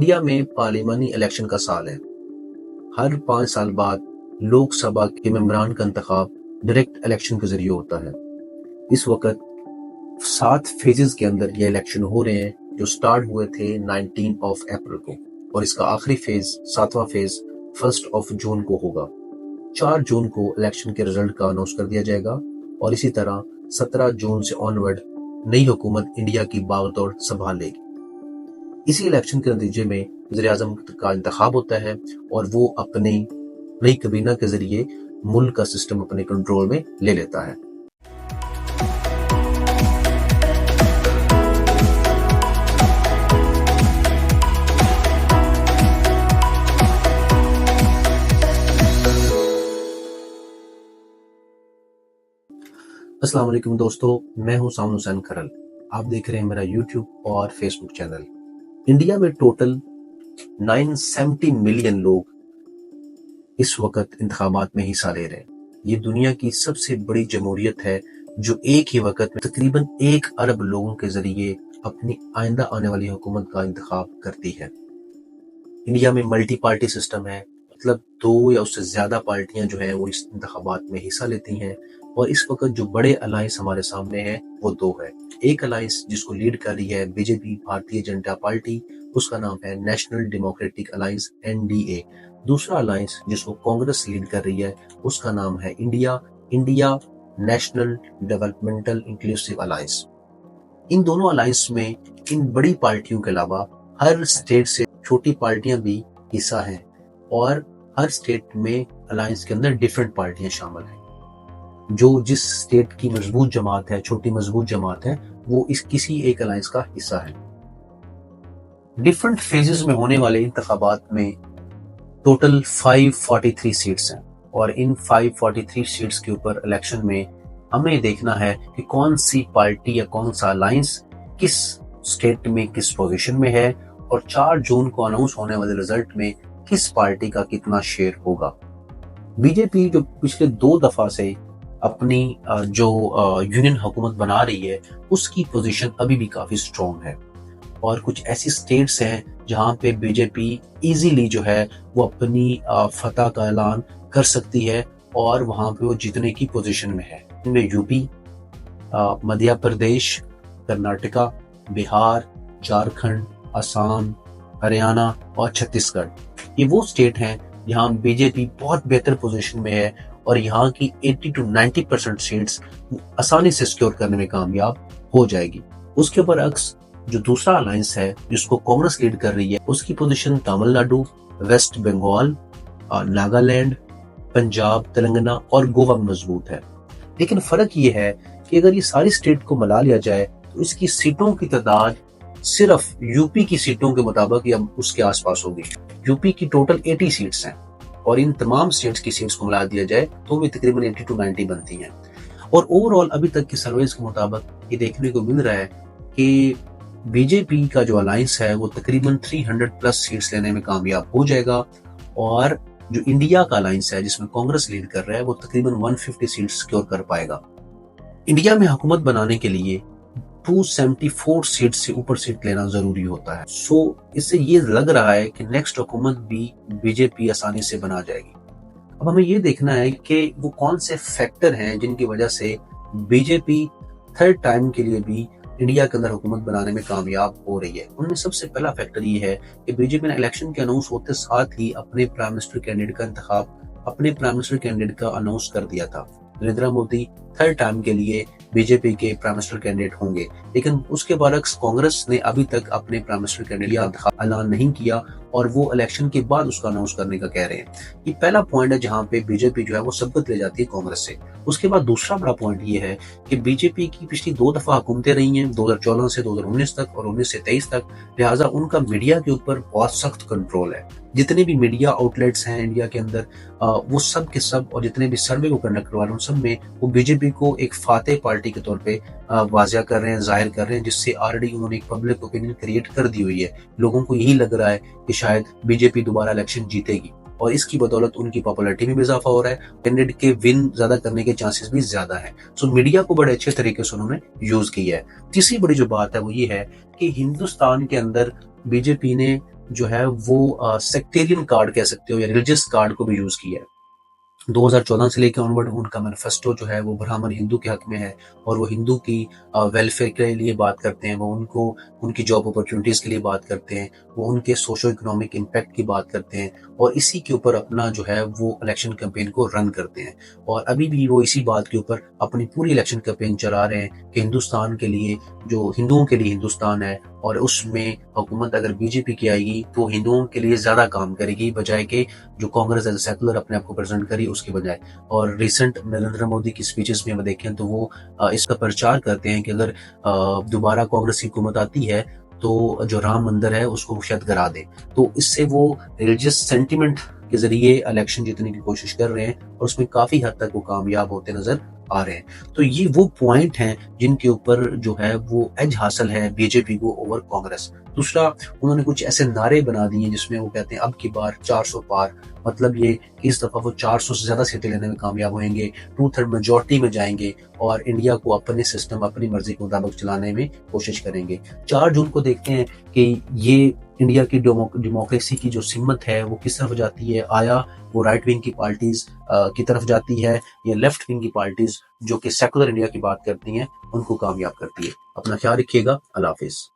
India में parliamentary election का साल है। हर 5 साल बाद लोकसभा के मेंबरान का इंतखाब डायरेक्ट इलेक्शन के जरिए होता है। इस वक्त 7 फेजेस के अंदर ये इलेक्शन हो रहे हैं, जो स्टार्ट हुए थे 19 अप्रैल को, और इसका आखिरी फेज 7वां फेज 1 जून को होगा। 4 जून को इलेक्शन के रिजल्ट का अनाउंस कर दिया जाएगा और इसी तरह 17 जून से ऑनवर्ड नई हुकूमत इंडिया की बागडोर संभाल लेगी। इसी इलेक्शन के नतीजे में वज़ीर-ए-आज़म का इंतखाब होता है और वो अपनी नई काबीना के जरिए मुल्क का सिस्टम अपने कंट्रोल में ले लेता है। अस्सलाम वालेकुम दोस्तों, मैं हूं सामन हुसैन खरल। आप देख रहे हैं मेरा यूट्यूब और फेसबुक चैनल। इंडिया में टोटल 970 मिलियन लोग इस वक्त इंतखाबात में हिस्सा ले रहे हैं। ये दुनिया की सबसे बड़ी जमहूरियत है जो एक ही वक्त में तकरीबन 1 अरब लोगों के जरिए अपनी आइंदा आने वाली हुकूमत का इंतखाब करती है। इंडिया में मल्टी पार्टी सिस्टम है, मतलब 2 या उससे ज्यादा पार्टियां जो है वो इस इंतखाबात में हिस्सा लेती हैं। और इस वक्त जो बड़े अलायंस हमारे सामने हैं वो 2 है। एक अलायंस जिसको लीड कर रही है बीजेपी, भारतीय जनता पार्टी, उसका नाम है नेशनल डेमोक्रेटिक अलायंस NDA। दूसरा अलायंस जिसको कांग्रेस लीड कर रही है उसका नाम है India National Developmental Inclusive Alliance. इन दोनों अलायंस में इन बड़ी पार्टियों के अलावा हर स्टेट से छोटी पार्टियां भी हिस्सा हैं और हर स्टेट में अलायंस के अंदर डिफरेंट पार्टियां शामिल हैं। जो जिस स्टेट की मजबूत जमात है, छोटी मजबूत जमात है, वो इस किसी एक अलायंस का हिस्सा है। डिफरेंट फेजेस में होने वाले इंतखाबात में टोटल 543 सीट्स हैं और इन 543 सीट्स के ऊपर इलेक्शन में हमें देखना है कि कौन सी पार्टी या कौन सा अलायंस किस स्टेट में किस पोजीशन में है और 4 जून को अनाउंस होने वाले रिजल्ट में किस पार्टी का कितना शेयर होगा। बीजेपी जो पिछले 2 दफा से अपनी जो यूनियन हुकूमत बना रही है उसकी पोजीशन अभी भी काफी स्ट्रॉन्ग है और कुछ ऐसी स्टेट्स हैं जहां पे बीजेपी इजीली जो है वो अपनी फतह का ऐलान कर सकती है और वहां पे वो जीतने की पोजीशन में है। इनमें यूपी, मध्य प्रदेश, कर्नाटका, बिहार, झारखंड, असम, हरियाणा और छत्तीसगढ़। ये वो स्टेट हैं जहां बीजेपी बहुत बेहतर पोजीशन में है और यहाँ की 80 to 90% सीट्स आसानी से सिक्योर करने में कामयाब हो जाएगी। उसके बरअक्स जो दूसरा अलायंस है जिसको कांग्रेस लीड कर रही है उसकी पोजीशन तमिलनाडु, वेस्ट बंगाल, नागालैंड, पंजाब, तेलंगाना और गोवा में मजबूत है। लेकिन फर्क ये है कि अगर ये सारी स्टेट को मिला लिया जाए तो इसकी सीटों की तादाद सिर्फ यूपी की सीटों के मुताबिक या उसके आसपास होगी। यूपी की टोटल 80 सीट्स हैं और इन तमाम स्टेट्स की सीट्स को मिला दिया जाए तो भी तकरीबन 80 to 90 बनती हैं। और ओवरऑल अभी तक की सर्वेस के मुताबिक ये देखने को मिल रहा है कि बीजेपी का जो अलायंस है वो तकरीबन 300 प्लस सीट्स लेने में कामयाब हो जाएगा और जो इंडिया का अलायंस है जिसमें कांग्रेस लीड कर रहा है वो तकरीबन 150 सीट्स सिक्योर कर पाएगा। इंडिया में हुकूमत बनाने के लिए 274 सीट से ऊपर सीट लेना जरूरी होता है। इससे ये लग रहा है कि नेक्स्ट हुकूमत भी बीजेपी आसानी से बना जाएगी। अब हमें ये देखना है कि वो कौन से फैक्टर हैं जिनकी वजह से बीजेपी 3rd टाइम के लिए भी इंडिया के अंदर हुकूमत बनाने में कामयाब हो रही है। उनमें सबसे पहला फैक्टर ये है कि बीजेपी ने इलेक्शन के अनाउंस होते साथ ही अपने प्राइम मिनिस्टर कैंडिडेट का इंतखाब अपने प्राइम मिनिस्टर कैंडिडेट का अनाउंस कर दिया था। नरेंद्र मोदी 3rd टाइम के लिए बीजेपी के प्राइम मिनिस्टर कैंडिडेट होंगे, लेकिन उसके बरअक्स कांग्रेस ने अभी तक अपने प्राइम मिनिस्टर कैंडिडेट का ऐलान नहीं किया और वो इलेक्शन के बाद उसका अनाउंस करने का कह रहे हैं। ये पहला पॉइंट है जहां पे बीजेपी जो है वो सबकत ले जाती है कांग्रेस से। उसके बाद दूसरा बड़ा पॉइंट ये है कि बीजेपी की पिछली 2 दफा हुकूमतें रही हैं, 2014 से 2019 तक और 19 से 23 तक, लिहाजा उनका मीडिया के ऊपर बहुत सख्त कंट्रोल है। जितने भी मीडिया आउटलेट्स हैं इंडिया के अंदर वो सब के सब और जितने भी सर्वे को कंडक्ट करवा रहे हैं उन सब में वो बीजेपी को एक फातेह पार्टी के तौर पे वाजिया कर रहे हैं, जाहिर कर रहे हैं, जिससे ऑलरेडी उन्होंने एक पब्लिक ओपिनियन क्रिएट कर दी हुई है। लोगों को यही लग रहा है कि शायद बीजेपी दोबारा इलेक्शन जीतेगी और इसकी बदौलत उनकी पॉपुलैरिटी में भी इजाफा हो रहा है, कैंडिडेट के विन ज्यादा करने के चांसेस भी ज्यादा है। सो मीडिया को बड़े अच्छे तरीके से उन्होंने यूज किया है। तीसरी बड़ी जो बात है वो ये है कि हिंदुस्तान के अंदर बीजेपी ने जो है वो सेक्टेरियन कार्ड कह सकते हो या रिलीजियस कार्ड को भी यूज किया है। 2014 से लेकर ऑनवर्ड उनका मैनिफेस्टो जो है वो ब्राह्मण हिंदू के हक में है, और वो हिंदू की वेलफेयर के लिए बात करते हैं, वो उनको उनकी जॉब अपॉर्चुनिटीज के लिए बात करते हैं, वो उनके सोशो इकोनॉमिक इम्पैक्ट की बात करते हैं, और इसी के ऊपर अपना जो है वो इलेक्शन कैंपेन को रन करते हैं। और अभी भी वो इसी बात के ऊपर अपनी पूरी इलेक्शन कैंपेन चला रहे हैं कि हिंदुस्तान के लिए, जो हिंदुओं के लिए हिंदुस्तान है, और उसमें हुकूमत अगर बीजेपी की आएगी तो हिंदुओं के लिए ज्यादा काम करेगी, बजाय के जो कांग्रेस एज सेकुलर अपने आप को प्रेजेंट करी उसके बजाय। और रिसेंट नरेंद्र मोदी की स्पीचेस में देखें तो वो इसका प्रचार करते हैं कि अगर दोबारा कांग्रेस की हुकूमत आती है तो जो राम मंदिर है उसको शायद गिरा दे। तो इससे वो रिलीजियस सेंटिमेंट के जरिए इलेक्शन जीतने की कोशिश कर रहे हैं, और उसमें काफी हद तक वो कामयाब होते नजर आ रहे हैं। तो ये वो पॉइंट हैं जिनके ऊपर जो है वो एज हासिल है बीजेपी को ओवर कांग्रेस। दूसरा, उन्होंने कुछ ऐसे नारे बना दिए जिसमें वो कहते हैं अब की बार 400 पार, मतलब ये कि इस दफा वो 400 से ज्यादा सीटें लेने में कामयाब होंगे, 2/3 मेजोरिटी में जाएंगे, और इंडिया को अपने सिस्टम अपनी मर्जी के मुताबिक चलाने में कोशिश करेंगे। 4 जून को देखते हैं कि ये इंडिया की डेमोक्रेसी की जो सिमत है वो किस तरफ जाती है। आया वो राइट विंग की पार्टीज की तरफ जाती है, या लेफ्ट विंग की पार्टीज जो कि सेकुलर इंडिया की बात करती हैं उनको कामयाब करती है। अपना ख्याल रखिएगा। अल्लाह हाफिज।